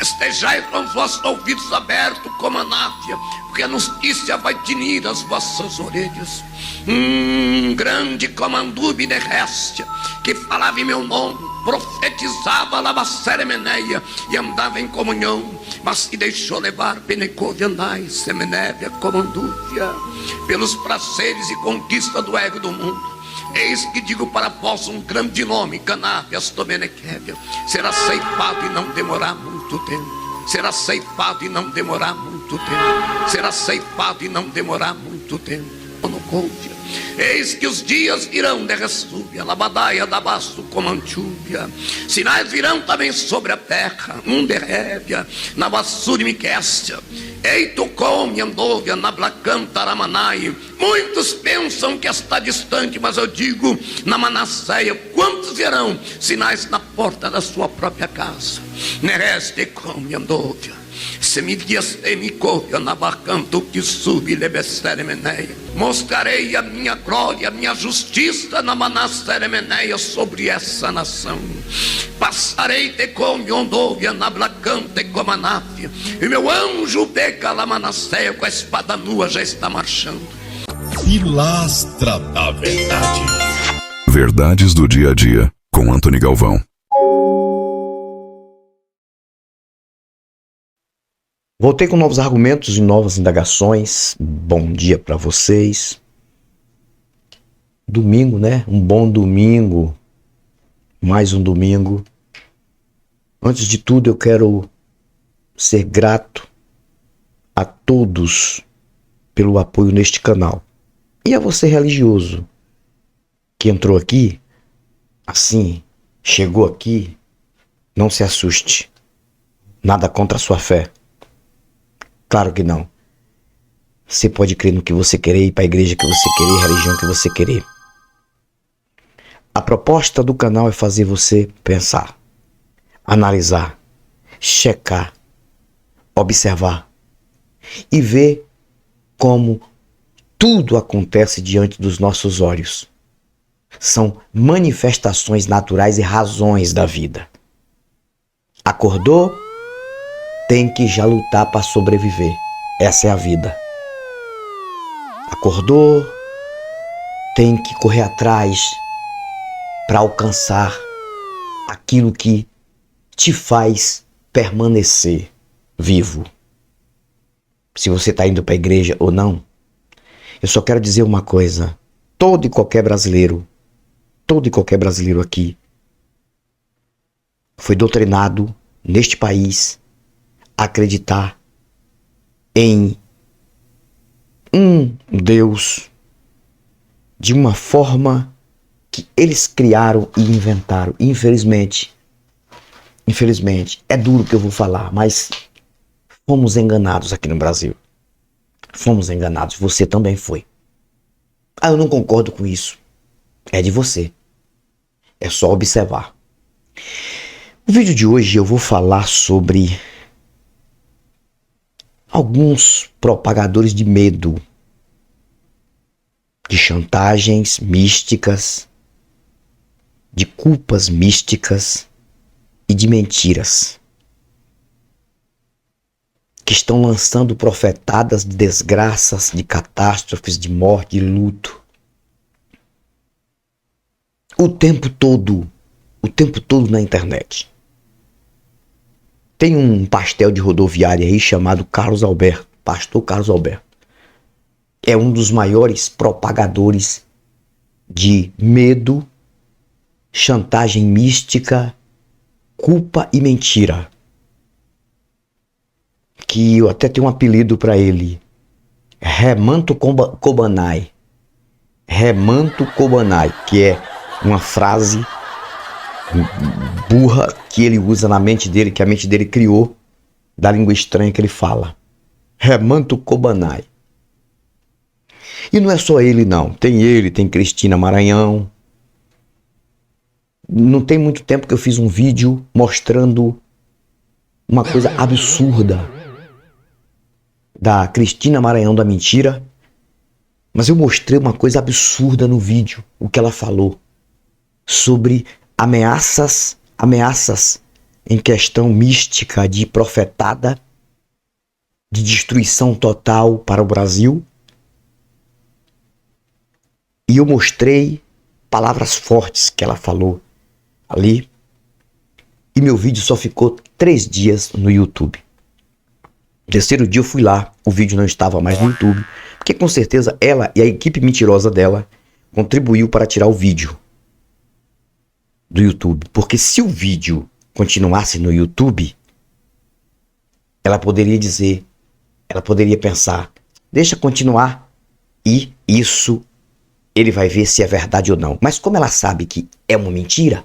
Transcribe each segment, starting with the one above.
Estejai com os vossos ouvidos abertos como a náfia, porque a notícia vai tinir as vossas orelhas. Grande comandube de Réstia, que falava em meu nome, profetizava Labacere Meneia e andava em comunhão, mas se deixou levar Penecovianai, Semenévia, Comandúvia, pelos prazeres e conquista do ego do mundo. Eis que digo para vós um grande nome, Canávias Tomenequévia, será ceifado e não demorar muito tempo. Será ceifado e não demorar muito tempo. Será ceifado e não demorar muito tempo. Eis que os dias virão de Ressúbia, Labadaia, Dabasto, Comantúbia. Sinais virão também sobre a terra, Derébia, Nabassuri, Miquéstia. Eito com Andovia, Nablacanta, Ramanai. Muitos pensam que está distante, mas eu digo, na Manasseia, quantos virão? Sinais na porta da sua própria casa. Nereste com Andovia. Semidias emicoia na bacanto que sube lebesseremeneia. Mostrarei a minha glória, a minha justiça na manasseremeneia sobre essa nação. Passarei de comondovia na blacante comanáfia. E meu anjo pega lá manasseia com a espada nua já está marchando. Pilastra da Verdade. Verdades do dia a dia com Antony Galvão. Voltei com novos argumentos e novas indagações. Bom dia para vocês. Domingo, né? Um bom domingo. Mais um domingo. Antes de tudo, eu quero ser grato a todos pelo apoio neste canal. E a você religioso que entrou aqui, assim, chegou aqui, não se assuste. Nada contra a sua fé. Claro que não. Você pode crer no que você querer, ir para a igreja que você querer, religião que você querer. A proposta do canal é fazer você pensar, analisar, checar, observar e ver como tudo acontece diante dos nossos olhos. São manifestações naturais e razões da vida. Acordou? Tem que já lutar para sobreviver. Essa é a vida. Acordou, tem que correr atrás para alcançar aquilo que te faz permanecer vivo. Se você está indo para a igreja ou não, eu só quero dizer uma coisa. Todo e qualquer brasileiro aqui foi doutrinado neste país acreditar em um Deus de uma forma que eles criaram e inventaram. Infelizmente, é duro que eu vou falar, mas fomos enganados aqui no Brasil. Fomos enganados, você também foi. Eu não concordo com isso. É de você. É só observar. No vídeo de hoje eu vou falar sobre alguns propagadores de medo, de chantagens místicas, de culpas místicas e de mentiras, que estão lançando profetadas de desgraças, de catástrofes, de morte, de luto. O tempo todo na internet. Tem um pastel de rodoviária aí chamado Carlos Alberto, pastor Carlos Alberto. É um dos maiores propagadores de medo, chantagem mística, culpa e mentira. Que eu até tenho um apelido para ele. Remanto Kobanai. Remanto Kobanai, que é uma frase burra que ele usa na mente dele, que a mente dele criou, da língua estranha que ele fala. Remanto Kobanai. E não é só ele não, tem Cristina Maranhão. Não tem muito tempo que eu fiz um vídeo mostrando uma coisa absurda da Cristina Maranhão da mentira, mas eu mostrei uma coisa absurda no vídeo, o que ela falou sobre ameaças em questão mística de profetada, de destruição total para o Brasil. E eu mostrei palavras fortes que ela falou ali. E meu vídeo só ficou 3 dias no YouTube. No terceiro dia eu fui lá, o vídeo não estava mais no YouTube, porque com certeza ela e a equipe mentirosa dela contribuiu para tirar o vídeo do YouTube. Porque se o vídeo continuasse no YouTube, ela poderia dizer, ela poderia pensar, deixa continuar e isso ele vai ver se é verdade ou não. Mas como ela sabe que é uma mentira,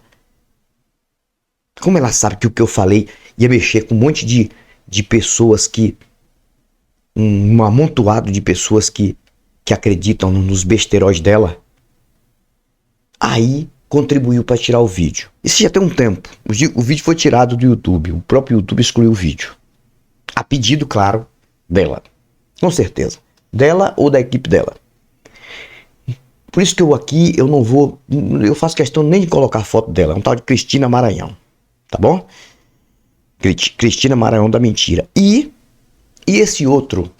como ela sabe que o que eu falei ia mexer com um monte de pessoas que... um amontoado de pessoas que acreditam nos besteiróis dela, aí contribuiu para tirar o vídeo. Isso já tem um tempo. O vídeo foi tirado do YouTube. O próprio YouTube excluiu o vídeo. A pedido, claro, dela. Com certeza. Dela ou da equipe dela. Por isso que eu não vou... eu faço questão nem de colocar a foto dela. É um tal de Cristina Maranhão. Tá bom? Cristina Maranhão da mentira. E esse outro,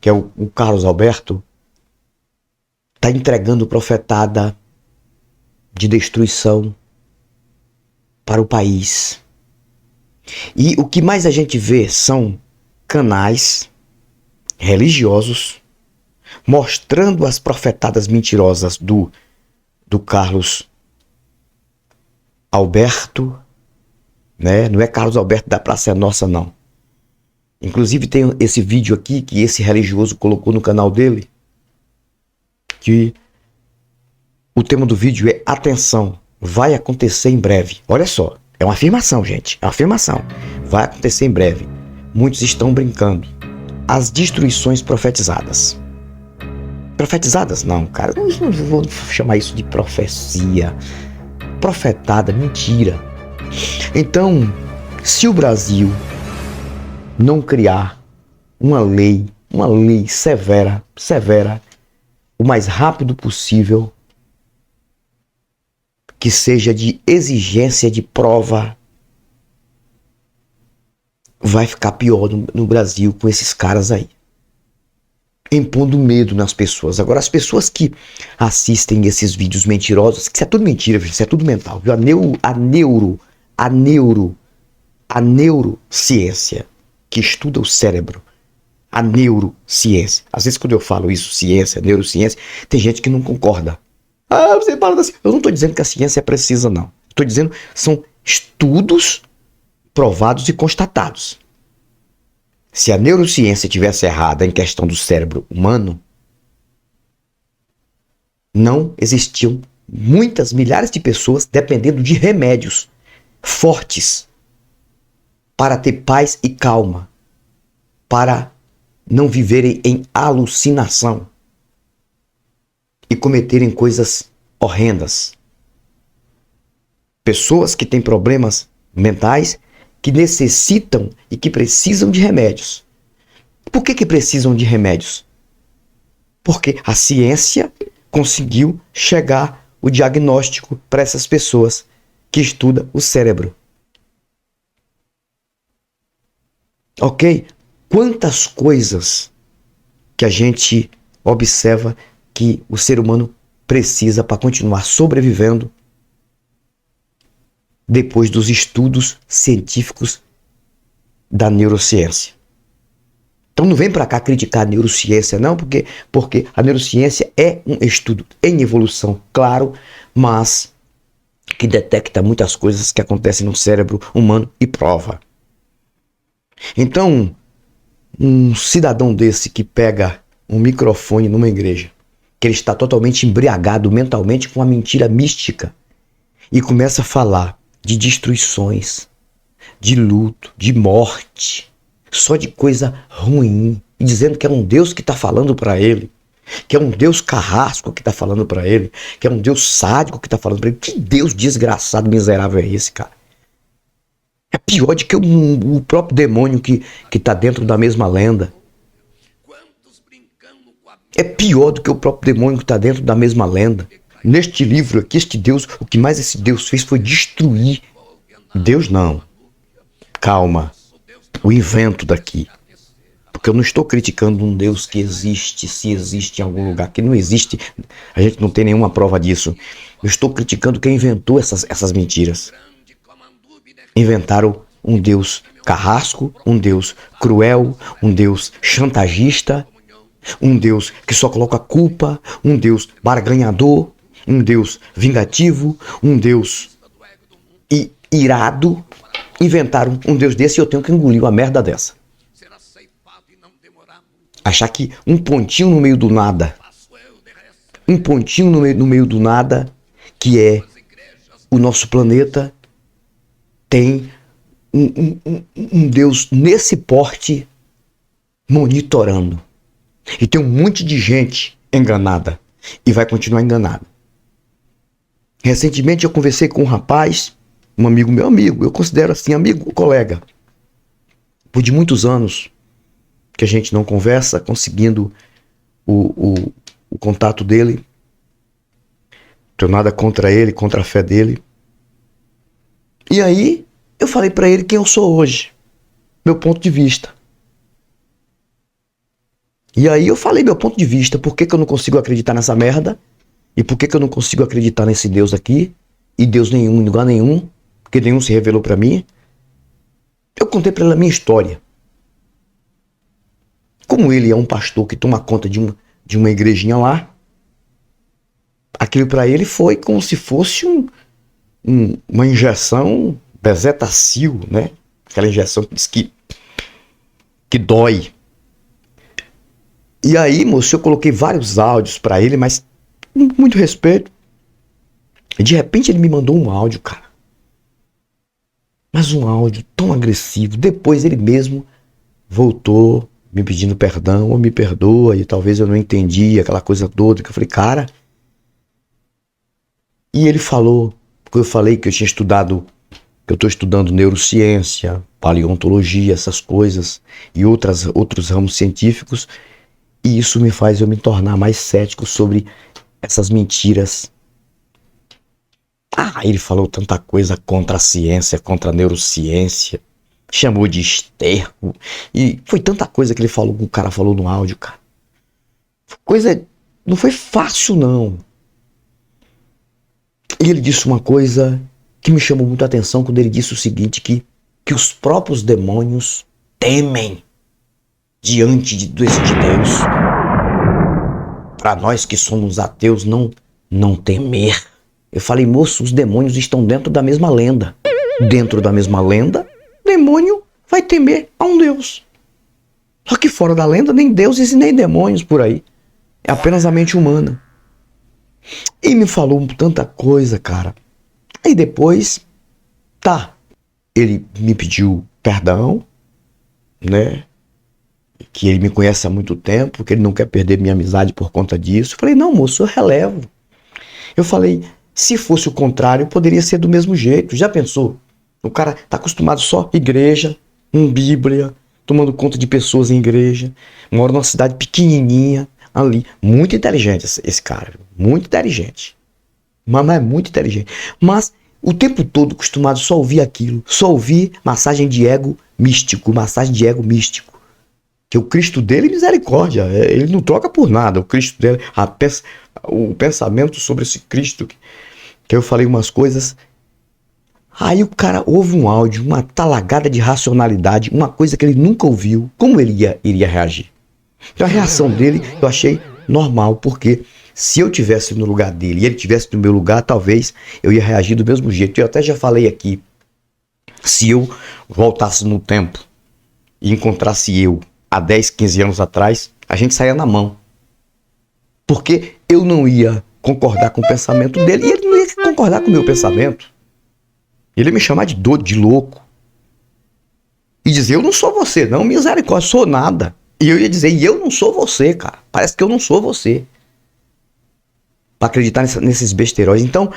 que é o Carlos Alberto, tá entregando profetada de destruição para o país. E o que mais a gente vê são canais religiosos mostrando as profetadas mentirosas do Carlos Alberto, né? Não é Carlos Alberto da Praça é Nossa, não. Inclusive tem esse vídeo aqui que esse religioso colocou no canal dele, que o tema do vídeo é atenção, vai acontecer em breve. Olha só, é uma afirmação, gente, é uma afirmação. Vai acontecer em breve. Muitos estão brincando. As destruições profetizadas. Profetizadas? Não, cara, eu não vou chamar isso de profecia. Profetada, mentira. Então, se o Brasil não criar uma lei severa, o mais rápido possível, que seja de exigência de prova, vai ficar pior no Brasil com esses caras aí, impondo medo nas pessoas. Agora, as pessoas que assistem esses vídeos mentirosos, que isso é tudo mentira, isso é tudo mental, viu? A neurociência que estuda o cérebro, a neurociência. Às vezes quando eu falo isso, ciência, neurociência, tem gente que não concorda. Ah, você fala assim. Eu não estou dizendo que a ciência é precisa, não. Estou dizendo que são estudos provados e constatados. Se a neurociência tivesse errada em questão do cérebro humano, não existiam milhares de pessoas dependendo de remédios fortes para ter paz e calma, para não viverem em alucinação e cometerem coisas horrendas. Pessoas que têm problemas mentais, que necessitam e que precisam de remédios. Por que precisam de remédios? Porque a ciência conseguiu chegar o diagnóstico para essas pessoas que estudam o cérebro. Ok? Quantas coisas que a gente observa que o ser humano precisa para continuar sobrevivendo depois dos estudos científicos da neurociência. Então não vem para cá criticar a neurociência, não, porque a neurociência é um estudo em evolução, claro, mas que detecta muitas coisas que acontecem no cérebro humano e prova. Então, um cidadão desse que pega um microfone numa igreja, que ele está totalmente embriagado mentalmente com uma mentira mística, e começa a falar de destruições, de luto, de morte, só de coisa ruim, e dizendo que é um Deus que está falando para ele, que é um Deus carrasco que está falando para ele, que é um Deus sádico que está falando para ele. Que Deus desgraçado, miserável é esse, cara? É pior do que o próprio demônio que está dentro da mesma lenda. É pior do que o próprio demônio que está dentro da mesma lenda. Neste livro aqui, este Deus, o que mais esse Deus fez foi destruir. Deus não. calma, o invento daqui. Porque eu não estou criticando um Deus que existe, se existe em algum lugar, que não existe, a gente não tem nenhuma prova disso. Eu estou criticando quem inventou essas mentiras. Inventaram um Deus carrasco, um Deus cruel, um Deus chantagista, um Deus que só coloca culpa, um Deus barganhador, um Deus vingativo, um Deus irado. Inventaram um Deus desse e eu tenho que engolir uma merda dessa. Achar que um pontinho no meio do nada, um pontinho no meio do nada, que é o nosso planeta, tem um Deus nesse porte monitorando. E tem um monte de gente enganada e vai continuar enganada. Recentemente eu conversei com um rapaz, um amigo, meu amigo, eu considero assim amigo, colega, por de muitos anos que a gente não conversa, conseguindo o contato dele. Não tenho nada contra ele, contra a fé dele. E aí eu falei pra ele quem eu sou hoje, meu ponto de vista. E aí eu falei meu ponto de vista, por que eu não consigo acreditar nessa merda, e por que eu não consigo acreditar nesse Deus aqui, e Deus nenhum, em lugar nenhum, porque nenhum se revelou pra mim. Eu contei pra ele a minha história. Como ele é um pastor que toma conta de uma igrejinha lá, aquilo para ele foi como se fosse uma injeção bezetacil, né? Aquela injeção que diz que dói. E aí, moço, eu coloquei vários áudios para ele, mas com muito respeito. E de repente ele me mandou um áudio, cara. Mas um áudio tão agressivo. Depois ele mesmo voltou me pedindo perdão, ou me perdoa, e talvez eu não entendi aquela coisa toda, que eu falei, cara. E ele falou, porque eu falei que eu tinha estudado, que eu estou estudando neurociência, paleontologia, essas coisas, e outros ramos científicos, e isso me faz eu me tornar mais cético sobre essas mentiras. Ele falou tanta coisa contra a ciência, contra a neurociência, chamou de esterco, e foi tanta coisa que ele falou, que o cara falou no áudio, cara. Não foi fácil, não. E ele disse uma coisa que me chamou muito a atenção, quando ele disse o seguinte, que os próprios demônios temem diante desse de Deus. Para nós que somos ateus, não temer. Eu falei, moço, os demônios estão dentro da mesma lenda. Dentro da mesma lenda, demônio vai temer a um Deus. Só que fora da lenda, nem deuses e nem demônios por aí. É apenas a mente humana. E me falou tanta coisa, cara. Aí depois, ele me pediu perdão, né? Que ele me conhece há muito tempo, que ele não quer perder minha amizade por conta disso. Eu falei, não, moço, eu relevo. Eu falei, se fosse o contrário, poderia ser do mesmo jeito. Já pensou? O cara tá acostumado só igreja, Bíblia, tomando conta de pessoas em igreja, mora numa cidade pequenininha ali. Muito inteligente esse cara, muito inteligente. Mas é muito inteligente. Mas o tempo todo acostumado só ouvir aquilo, só ouvir massagem de ego místico, Que o Cristo dele é misericórdia, ele não troca por nada. O Cristo dele, o pensamento sobre esse Cristo, que eu falei umas coisas. Aí o cara ouve um áudio, uma talagada de racionalidade, uma coisa que ele nunca ouviu, como ele iria reagir? Então a reação dele eu achei normal, porque se eu tivesse no lugar dele e ele tivesse no meu lugar, talvez eu ia reagir do mesmo jeito. Eu até já falei aqui, se eu voltasse no tempo e encontrasse eu há 10, 15 anos atrás, a gente saía na mão. Porque eu não ia concordar com o pensamento dele e ele não ia concordar com o meu pensamento. Ele ia me chamar de doido, de louco. E dizer, eu não sou você, não, misericórdia, sou nada. E eu ia dizer, e eu não sou você, cara. Parece que eu não sou você. Para acreditar nesses besteiróis. Então,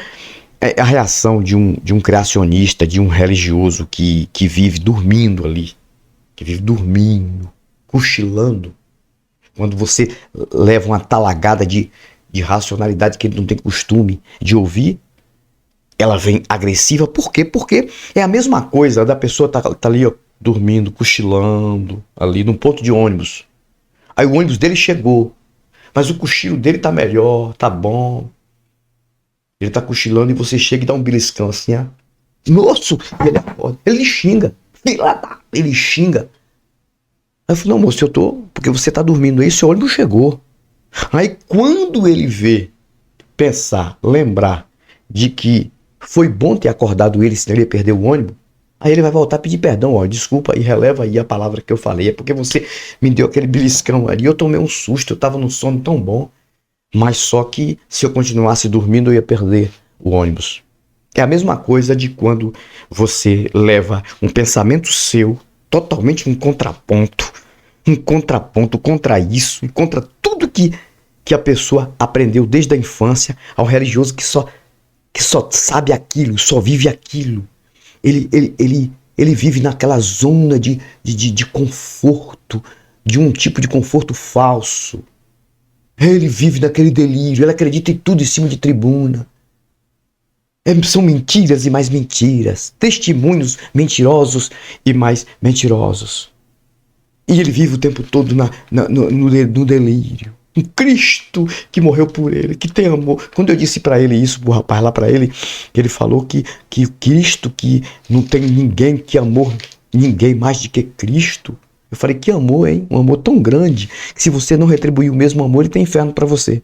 é a reação de um criacionista, de um religioso que vive dormindo ali. Que vive dormindo, cochilando. Quando você leva uma talagada de racionalidade que ele não tem costume de ouvir, ela vem agressiva. Por quê? Porque é a mesma coisa da pessoa tá ali, ó, dormindo, cochilando, ali no ponto de ônibus. Aí o ônibus dele chegou, mas o cochilo dele tá melhor, tá bom. Ele tá cochilando e você chega e dá um beliscão assim, ó. Moço, ele acorda, ele xinga. Ele xinga. Aí eu falei, não, moço, eu tô... Porque você tá dormindo aí, seu ônibus chegou. Aí quando ele vê, pensar, lembrar de que foi bom ter acordado ele, senão ele ia perder o ônibus, aí ele vai voltar a pedir perdão, ó, desculpa, e releva aí a palavra que eu falei, é porque você me deu aquele beliscão ali, eu tomei um susto, eu tava num sono tão bom, mas só que se eu continuasse dormindo eu ia perder o ônibus. É a mesma coisa de quando você leva um pensamento seu totalmente um contraponto contra isso, e contra tudo que a pessoa aprendeu desde a infância, ao religioso que só sabe aquilo, só vive aquilo. Ele vive naquela zona de conforto, de um tipo de conforto falso. Ele vive naquele delírio, ele acredita em tudo em cima de tribuna. São mentiras e mais mentiras, testemunhos mentirosos e mais mentirosos. E ele vive o tempo todo no delírio. Um Cristo que morreu por ele, que tem amor. Quando eu disse pra ele isso, pro rapaz lá pra ele, ele falou que o Cristo, que não tem ninguém que amou ninguém mais do que Cristo. Eu falei, que amor, hein? Um amor tão grande, que se você não retribuir o mesmo amor, ele tem inferno pra você.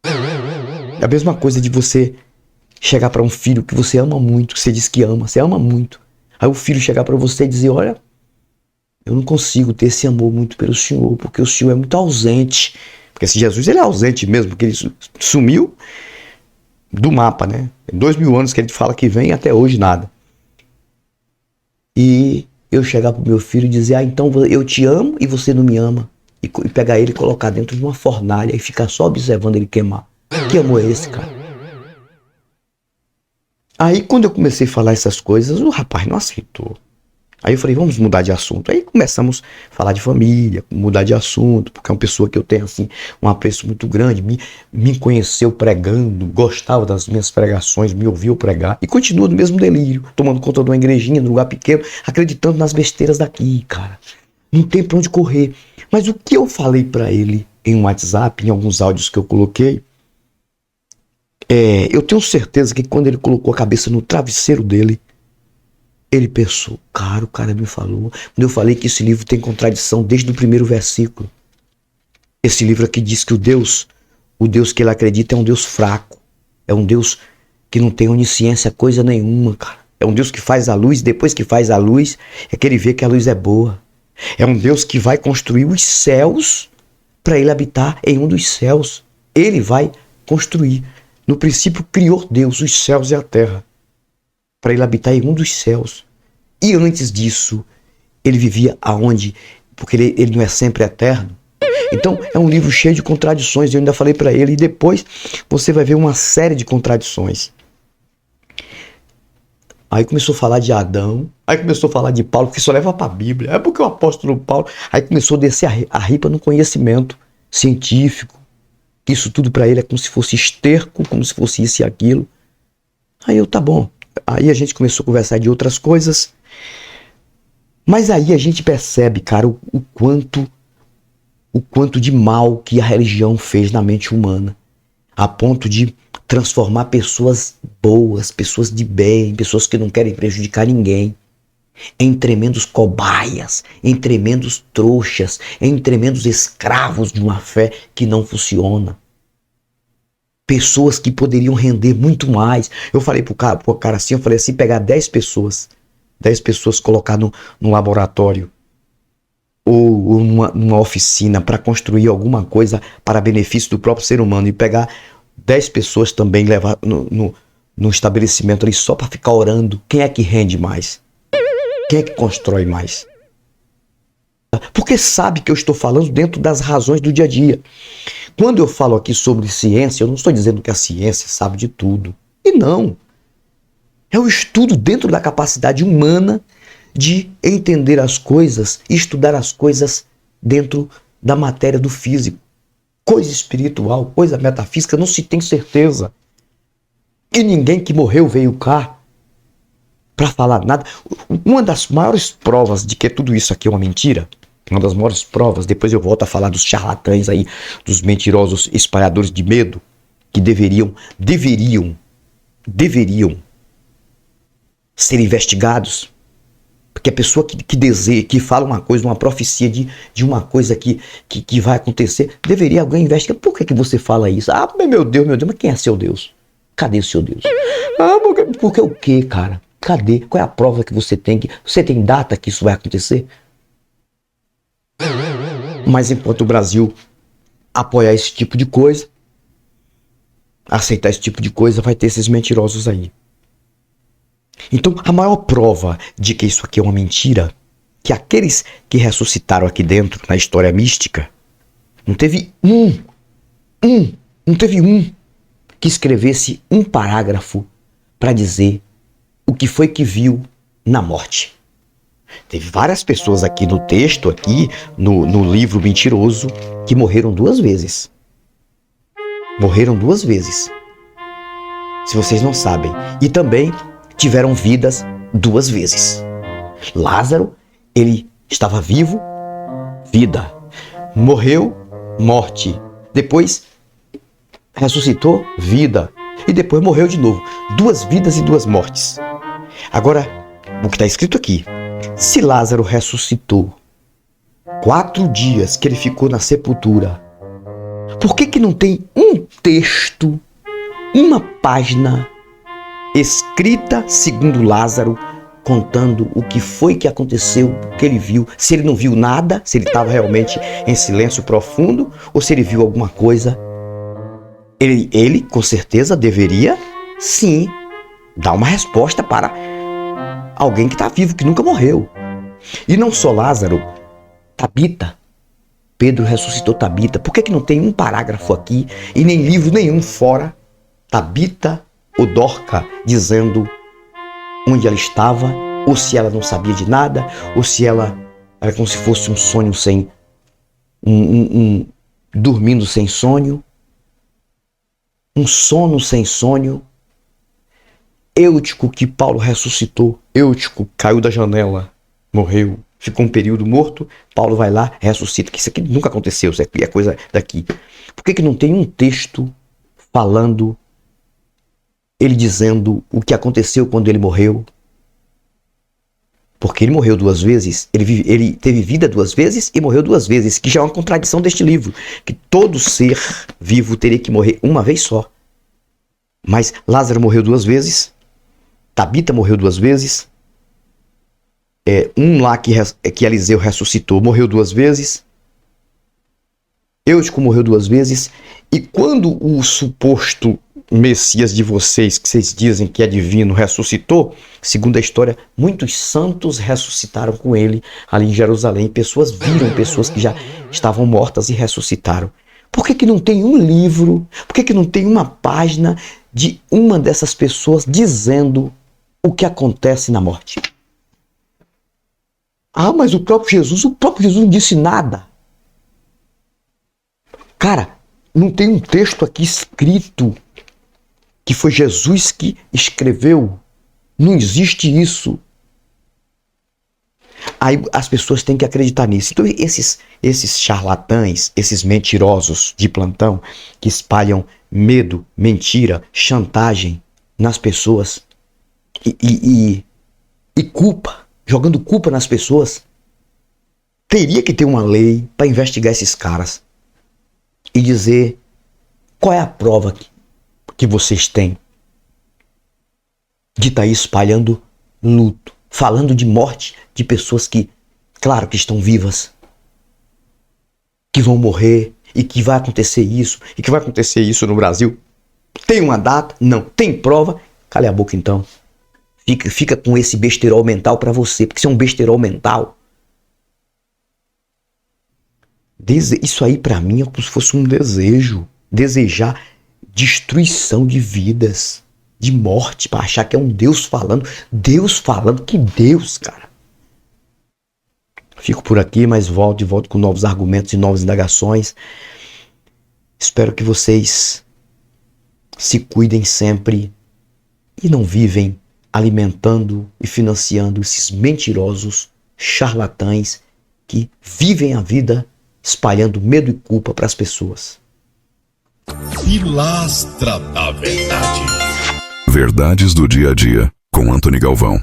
É a mesma coisa de você chegar pra um filho que você ama muito, que você diz que ama, você ama muito. Aí o filho chegar pra você e dizer, olha, eu não consigo ter esse amor muito pelo Senhor, porque o Senhor é muito ausente. Porque esse Jesus, ele é ausente mesmo, porque ele sumiu do mapa, né? Tem 2000 anos que ele fala que vem e até hoje nada. E eu chegar pro meu filho e dizer, então eu te amo e você não me ama. E pegar ele e colocar dentro de uma fornalha e ficar só observando ele queimar. Que amor é esse, cara? Aí quando eu comecei a falar essas coisas, o rapaz não aceitou. Aí eu falei, vamos mudar de assunto. Aí começamos a falar de família, mudar de assunto, porque é uma pessoa que eu tenho assim, um apreço muito grande, me conheceu pregando, gostava das minhas pregações, me ouviu pregar, e continua no mesmo delírio, tomando conta de uma igrejinha, num lugar pequeno, acreditando nas besteiras daqui, cara. Não tem pra onde correr. Mas o que eu falei pra ele em um WhatsApp, em alguns áudios que eu coloquei, eu tenho certeza que quando ele colocou a cabeça no travesseiro dele, ele pensou, cara, o cara me falou. Quando eu falei que esse livro tem contradição desde o primeiro versículo. Esse livro aqui diz que o Deus que ele acredita é um Deus fraco. É um Deus que não tem onisciência, coisa nenhuma, cara. É um Deus que faz a luz, depois que faz a luz, é que ele vê que a luz é boa. É um Deus que vai construir os céus para ele habitar em um dos céus. Ele vai construir. No princípio criou Deus os céus e a terra, para ele habitar em um dos céus. E antes disso, ele vivia aonde? Porque ele não é sempre eterno. Então, é um livro cheio de contradições. Eu ainda falei para ele, e depois você vai ver uma série de contradições. Aí começou a falar de Adão, aí começou a falar de Paulo, que só leva para a Bíblia. É porque o apóstolo Paulo... Aí começou a descer a ripa no conhecimento científico. Isso tudo para ele é como se fosse esterco, como se fosse isso e aquilo. Aí eu, tá bom. Aí a gente começou a conversar de outras coisas. Mas aí a gente percebe, cara, o quanto de mal que a religião fez na mente humana. A ponto de transformar pessoas boas, pessoas de bem, pessoas que não querem prejudicar ninguém, em tremendos cobaias, em tremendos trouxas, em tremendos escravos de uma fé que não funciona. Pessoas que poderiam render muito mais. Eu falei pro cara assim, eu falei assim, pegar 10 pessoas colocar no laboratório ou numa oficina para construir alguma coisa para benefício do próprio ser humano, e pegar 10 pessoas também, levar no estabelecimento ali só para ficar orando, quem é que rende mais? Quem é que constrói mais? Porque sabe que eu estou falando dentro das razões do dia a dia. Quando eu falo aqui sobre ciência, eu não estou dizendo que a ciência sabe de tudo. E não. É o estudo dentro da capacidade humana de entender as coisas, estudar as coisas dentro da matéria do físico. Coisa espiritual, coisa metafísica, não se tem certeza. E ninguém que morreu veio cá para falar nada. Uma das maiores provas de que tudo isso aqui é uma mentira, uma das maiores provas, depois eu volto a falar dos charlatães aí, dos mentirosos espalhadores de medo, que deveriam ser investigados. Porque a pessoa que deseja, que fala uma coisa, uma profecia de uma coisa que vai acontecer, deveria alguém investigar. Por que você fala isso? Ah, meu Deus, mas quem é seu Deus? Cadê o seu Deus? Ah, porque o quê, cara? Cadê? Qual é a prova que você tem? Você tem data que isso vai acontecer? Mas enquanto o Brasil apoiar esse tipo de coisa, aceitar esse tipo de coisa, vai ter esses mentirosos aí. Então, a maior prova de que isso aqui é uma mentira, que aqueles que ressuscitaram aqui dentro, na história mística, não teve um que escrevesse um parágrafo para dizer o que foi que viu na morte. Teve várias pessoas aqui no texto, aqui no livro mentiroso, que morreram 2 vezes. Morreram 2 vezes. Se vocês não sabem. E também tiveram vidas 2 vezes. Lázaro, ele estava vivo, vida. Morreu, morte. Depois ressuscitou, vida. E depois morreu de novo. 2 vidas e 2 mortes. Agora, o que está escrito aqui. Se Lázaro ressuscitou 4 dias que ele ficou na sepultura, por que não tem um texto, uma página escrita segundo Lázaro, contando o que foi que aconteceu, o que ele viu, se ele não viu nada, se ele estava realmente em silêncio profundo, ou se ele viu alguma coisa? Ele com certeza deveria, sim, dar uma resposta para alguém que está vivo, que nunca morreu. E não só Lázaro, Tabita. Pedro ressuscitou Tabita. Por que não tem um parágrafo aqui e nem livro nenhum fora? Tabita ou Dorca dizendo onde ela estava, ou se ela não sabia de nada, ou se ela era como se fosse um sonho sem... dormindo sem sonho. Um sono sem sonho. Eutico, que Paulo ressuscitou. Eutico caiu da janela, morreu, ficou um período morto. Paulo vai lá, ressuscita. Que isso aqui nunca aconteceu, isso aqui é coisa daqui. Por que não tem um texto falando, ele dizendo o que aconteceu quando ele morreu? Porque ele morreu 2 vezes, ele teve vida 2 vezes e morreu 2 vezes, que já é uma contradição deste livro, que todo ser vivo teria que morrer uma vez só. Mas Lázaro morreu 2 vezes, Tabita morreu 2 vezes, um lá que Eliseu ressuscitou morreu 2 vezes, Eutico morreu 2 vezes, e quando o suposto Messias de vocês, que vocês dizem que é divino, ressuscitou, segundo a história, muitos santos ressuscitaram com ele ali em Jerusalém. Pessoas viram pessoas que já estavam mortas e ressuscitaram. Por que não tem um livro, por que não tem uma página de uma dessas pessoas dizendo o que acontece na morte? Ah, mas o próprio Jesus não disse nada. Cara, não tem um texto aqui escrito que foi Jesus que escreveu. Não existe isso. Aí as pessoas têm que acreditar nisso. Então esses charlatães, esses mentirosos de plantão, que espalham medo, mentira, chantagem nas pessoas e culpa, jogando culpa nas pessoas, teria que ter uma lei para investigar esses caras e dizer qual é a prova que vocês têm de estar aí espalhando luto, falando de morte de pessoas que, claro que estão vivas, que vão morrer e que vai acontecer isso, e que vai acontecer isso no Brasil. Tem uma data? Não. Tem prova? Cale a boca então. Fica com esse besterol mental para você, porque isso é um besterol mental. Isso aí para mim é como se fosse um desejo. Desejar destruição de vidas, de morte, para achar que é um Deus falando. Deus falando? Que Deus, cara? Fico por aqui, mas volto com novos argumentos e novas indagações. Espero que vocês se cuidem sempre e não vivem alimentando e financiando esses mentirosos charlatães que vivem a vida espalhando medo e culpa para as pessoas. Pilastra da Verdade. Verdades do dia a dia, com Antony Galvão.